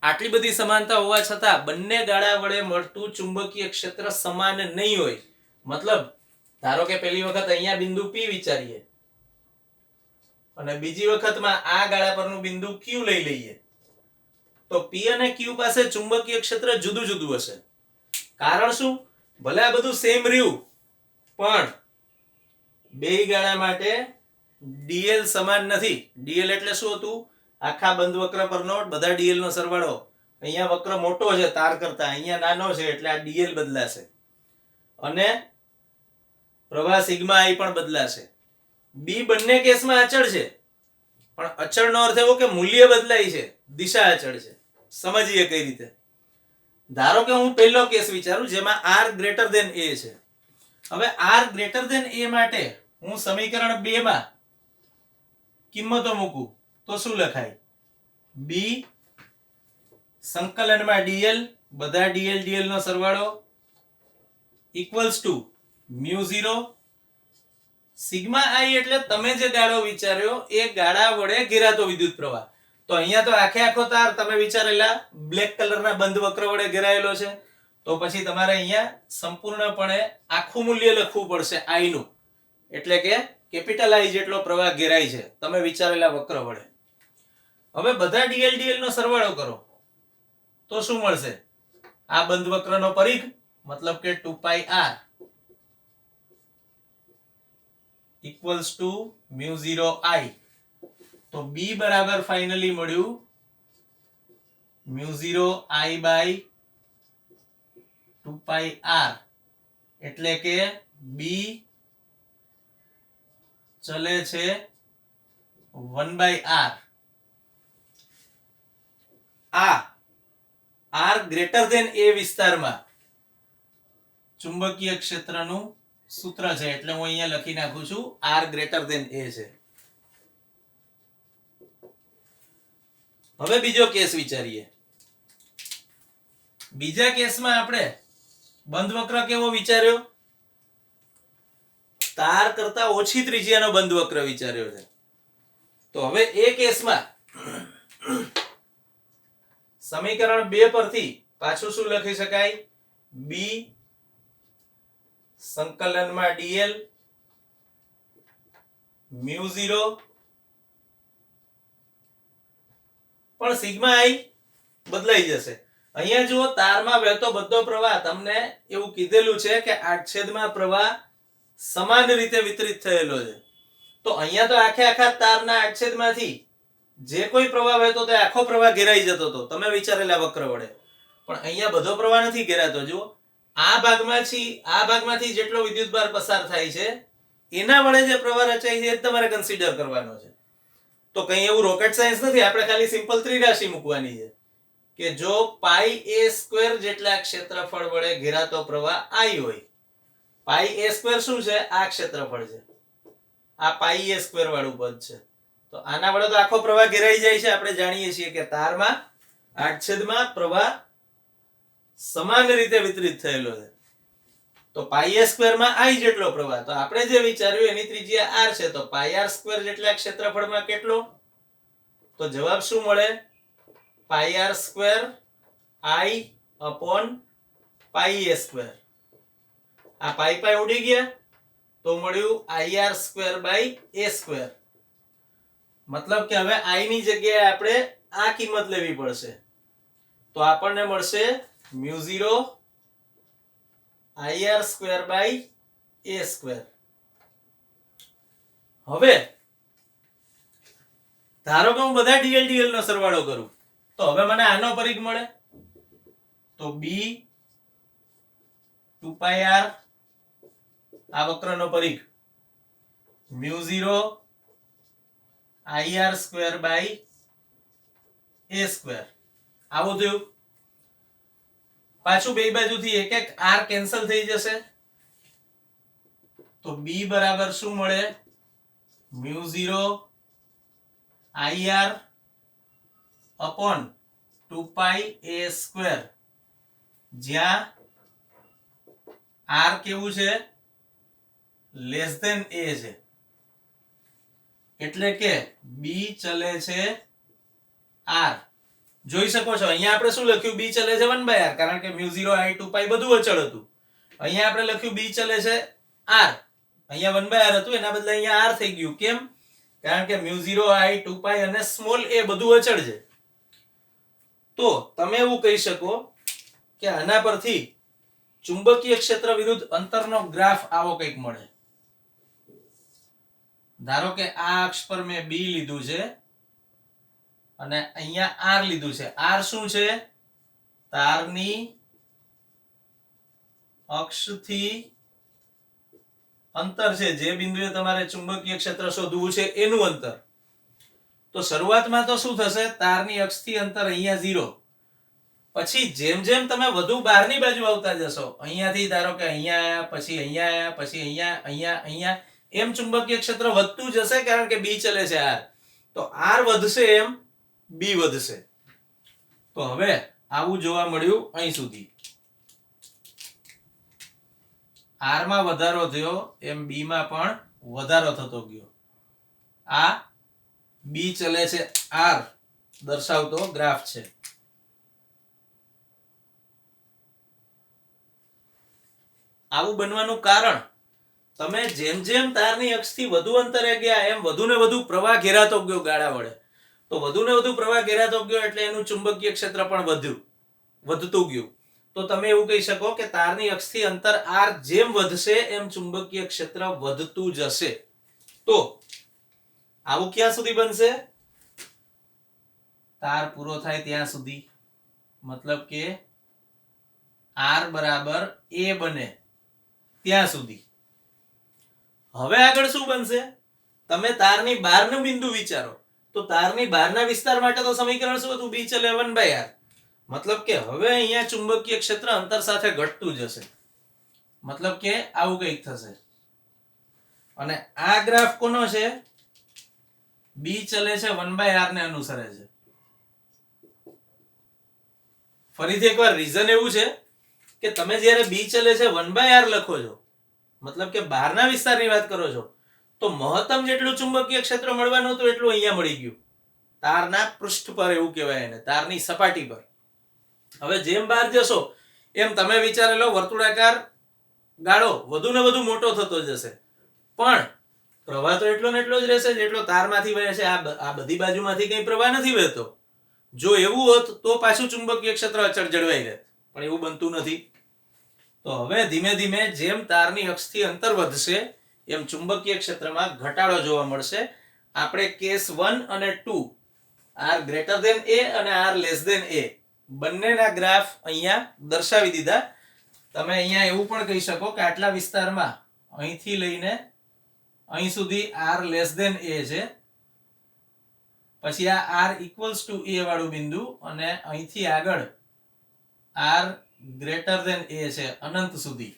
આટલી બધી સમાનતા હોવા છતાં બંને ગાળા વડે મળતું ચુંબકીય ક્ષેત્ર સમાન નહીં હોય. મતલબ ધારો કે પહેલી વખત અહીંયા બિંદુ P વિચારીએ અને બીજી વખતમાં આ ગાળા પરનું બિંદુ Q લઈ લઈએ, તો P અને Q પાસે ચુંબકીય ક્ષેત્ર જુદું જુદું હશે. કારણ શું? ભલે આ બધું સેમ રહ્યું પણ બે ગાળા માટે ડીએલ સમાન નથી. ડીએલ એટલે શું હતું? આખા બંધ વક્ર પરનો બધા ડીએલ નો સરવાળો. અહીંયા વક્ર મોટો છે તાર કરતા, અહીંયા નાનો છે એટલે આ ડીએલ બદલાશે અને પ્રવાહ સિગ્મા આઈ પણ બદલાશે. બી બંને કેસમાં અચળ છે, પણ અચળનો અર્થ એવો કે મૂલ્ય બદલાય છે, દિશા અચળ છે. સમજીએ કઈ રીતે. ધારો કે હું પહેલો કેસ વિચારું જેમાં r ગ્રેટર ધેન a છે. હવે r ગ્રેટર ધેન a માટે હું સમીકરણ 2 માં કિંમતો મૂકું તો શું લખાય? b સંકલનમાં dl, બધા dl નો સરવાળો ઇક્વલ્સ ટુ μ0 સિગ્મા i એટલે તમે જે ગાળો વિચાર્યો એ ગાળા વડે ઘેરાતો વિદ્યુત પ્રવાહ. તો અહીંયા તો આખો તાર તમે વિચારેલા બ્લેક કલરના બંધ વક્ર વડે ઘેરાયેલો છે, તો પછી તમારે અહીંયા સંપૂર્ણપણે આખું મૂલ્ય લખવું પડશે i નું, એટલે કે કેપિટલ I જેટલો પ્રવાહ ઘેરાય છે તમે વિચારેલા વક્ર વડે. હવે બધા dl નો સરવાળો કરો તો શું મળશે? આ બંધ વક્રનો પરિઘ મતલબ કે 2πr ઇક્વલ્સ ટુ μ0i. તો b બરાબર ફાઇનલી મળ્યું μ0i બાય 2πr, એટલે કે b ચલે છે 1/r. આ r ગ્રેટર ધેન a વિસ્તારમાં ચુંબકીય ક્ષેત્રનું સૂત્ર છે, એટલે હું અહીંયા લખી નાખું છું r ગ્રેટર ધેન a છે. હવે બીજો કેસ વિચારીએ. બીજા કેસમાં આપણે બંધ વક્ર કેવો વિચાર્યો? તાર કરતા ઓછી ત્રિજ્યાનો બંધ વક્ર વિચાર્યો છે. તો હવે એ કેસમાં સમીકરણ 2 પરથી પાછું શું લખી શકાય? b સંકલનમાં dl μ0, પણ સિગ્મા i બદલાઈ જશે. અહીંયા જુઓ તારમાં વહેતો બધો પ્રવાહ તમને એવું કીધેલું છે કે આડછેદમાં પ્રવાહ સમાન રીતે વિતરિત થયેલો છે. તો અહીંયા તો આખા તારના આડછેદમાંથી જે કોઈ પ્રવાહ વહેતો તે આખો પ્રવાહ ઘેરાઈ જતો હતો તમે વિચારેલા વક્ર વડે, પણ અહીંયા બધો પ્રવાહ નથી ઘેરાતો. જુઓ આ ભાગમાંથી જેટલો વિદ્યુતભાર પસાર થાય છે એના વડે જે પ્રવાહ રચાય છે એ તમારે કન્સિડર કરવાનો છે. તો કંઈ એવું રોકેટ સાયન્સ નથી, આપણે ખાલી સિમ્પલ ત્રિરાશિ મૂકવાની છે કે જો πa² જેટલા ક્ષેત્રફળ વડે ઘેરાતો પ્રવાહ I હોય. πa² શું છે? આ ક્ષેત્રફળ છે, આ πa² વાળું પદ છે. તો આના વડે તો આખો પ્રવાહ ઘેરાઈ જાય છે. આપણે જાણીએ છીએ કે તારમાં આડછેદમાં પ્રવાહ સમાન રીતે વિતરિત થયેલો છે. તો πa² માં I જેટલો પ્રવાહ, તો આપણે જે વિચાર્યું એની ત્રિજ્યા r છે, તો πr² જેટલા ક્ષેત્રફળમાં કેટલો? તો જવાબ શું મળે? πr² I upon πa². આ પાઈ ઉડી ગયા તો મળ્યું ir²/a². મતલબ કે હવે i ની જગ્યાએ આપણે આ કિંમત લેવી પડશે, તો આપણને મળશે μ0 ir²/a². હવે ધારો કે હું બધા dl નો સરવાળો કરું તો હવે મને આનો પરિઘ મળે. તો b 2πr આ વક્રનો પરિઘ μ0 ir²/a². આવું થયું. પાછું બે બાજુથી એક r કેન્સલ થઈ જશે, તો b બરાબર શું મળે? μ0 ir upon 2πa², જ્યાં r કેવું છે? લેસ ધેન a છે, એટલે કે b ચલે છે r. જોઈ શકો છો અહીંયા આપણે શું લખ્યું? b ચલે છે 1/r, કારણ કે μ0 i 2π બધું અચળ હતું. અહીંયા આપણે લખ્યું b ચલે છે r, અહીંયા 1/r હતું એના બદલે અહીંયા r થઈ ગયું. કેમ? કારણ કે μ0 i 2π અને સ્મોલ a બધું અચળ છે. તો તમે એવું કહી શકો કે આના પરથી ચુંબકીય ક્ષેત્ર વિરુદ્ધ અંતરનો ગ્રાફ આવો કંઈક મળે. ધારો કે આ અક્ષ પર મેં B લીધું છે અને અહીંયા R લીધું છે. R શું છે? તારની અક્ષથી અંતર છે. જે બિંદુએ તમારે ચુંબકીય ક્ષેત્ર શોધવું છે એનું અંતર. તો શરૂઆતમાં તો શું થશે? તારની અક્ષથી અંતર અહીંયા 0. પછી જેમ જેમ તમે વધુ બહારની બાજુ આવતા જશો, અહીંયાથી ધારો કે અહીંયા આયા, પછી અહીંયા આયા, પછી અહીંયા, અહીંયા, અહીંયા, એમ ચુંબકીય ક્ષેત્ર વધતું જશે કારણ કે B ચલે છે R. તો R વધશે એમ B વધશે. તો હવે આવું જોવા મળ્યું અહીં સુધી. R માં વધારો થયો એમ B માં પણ વધારો થતો ગયો. આ B ચલે છે R દર્શાવતો ગ્રાફ છે. આવું બનવાનું કારણ, તમે જેમ જેમ તારની અક્ષથી વધુ અંતરે ગયા એમ વધુ ને વધુ પ્રવાહ ઘેરાતો ગયો ગાળા વડે. તો વધુ ને વધુ પ્રવાહ ઘેરાતો ગયો એટલે એનું ચુંબકીય ક્ષેત્ર પણ વધતું ગયું. તો તમે એવું કહી શકો કે તારની અક્ષથી અંતર R જેમ વધશે એમ ચુંબકીય ક્ષેત્ર વધતું જશે. તો આવું ક્યાં સુધી બનશે? તાર પૂરો થાય ત્યાં સુધી. મતલબ કે R બરાબર A બને ત્યાં સુધી. હવે આગળ શું બનશે? તમે તારની બહારનું બિંદુ વિચારો. તો તારની બહારના વિસ્તાર માટે તો સમીકરણ શું હતું? B ચલે 1/r. મતલબ કે હવે અહીંયા ચુંબકીય ક્ષેત્ર અંતર સાથે ઘટતું જશે. મતલબ કે આવું કંઈક થશે. અને આ ગ્રાફ કોનો છે? B ચલે છે 1/r ને અનુસરે છે. ફરીથી એકવાર રીઝન એવું છે કે તમે જ્યારે B ચલે છે 1/r લખો છો, મતલબ કે બહારના વિસ્તારની વાત કરો છો, તો મહત્તમ જેટલું ચુંબકીય ક્ષેત્ર મળવાનું હતું એટલું અહીંયા મળી ગયું. તારના પૃષ્ઠ પર, એવું કહેવાય એને, તારની સપાટી પર. હવે જેમ બહાર જશો એમ તમે વિચારેલો વર્તુળાકાર ગાળો વધુ ને વધુ મોટો થતો જશે. પણ પ્રવાહ તો એટલો ને એટલો જ રહેશે જેટલો તારમાંથી વહે છે. આ બધી બાજુમાંથી કંઈ પ્રવાહ નથી વહેતો. જો એવું હોત તો પાછું ચુંબકીય ક્ષેત્ર અચળ જળવાઈ રહે, પણ એવું બનતું નથી. તો હવે ધીમે ધીમે જેમ તારની અક્ષથી અંતર વધશે એમ ચુંબકીય ક્ષેત્રમાં ઘટાડો જોવા મળશે. આપણે કેસ 1 અને 2, R ગ્રેટર ધેન A અને R લેસ ધેન A, બંનેના ગ્રાફ અહીંયા દર્શાવી દીધા. તમે અહીંયા એવું પણ કહી શકો કે આટલા વિસ્તારમાં અહીંથી લઈને અહીં સુધી R લેસ ધેન A છે. પછી આ R ઇક્વલ્સ ટુ A વાળું બિંદુ, અને અહીંથી આગળ R ગ્રેટર ધેન A છે અનંત સુધી.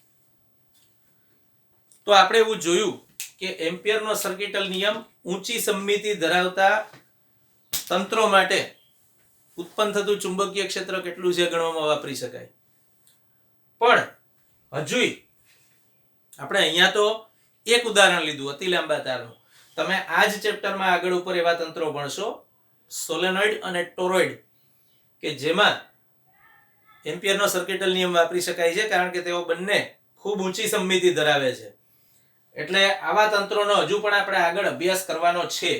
તો આપણે એવું જોયું કે એમ્પિયરનો સર્કિટલ નિયમ ઊંચી સમમિતિ ધરાવતા તંત્રો માટે ઉત્પન્ન થતું ચુંબકીય ક્ષેત્ર કેટલું છે ગણવામાં વાપરી શકાય. પણ હજુય આપણે અહીંયા તો એક ઉદાહરણ લીધું અતિ લાંબા તારનું. તમે આ જ ચેપ્ટરમાં આગળ ઉપર એવા તંત્રો ભણશો, સોલેનોઇડ અને ટોરોઇડ, કે જેમાં એમ્પિયરનો સર્કિટલ નિયમ વાપરી શકાય છે કારણ કે તેઓ બંને ખૂબ ઊંચી સમમિતિ ધરાવે છે. એટલે આવા તંત્રોનો હજુ પણ આપણે આગળ અભ્યાસ કરવાનો છે.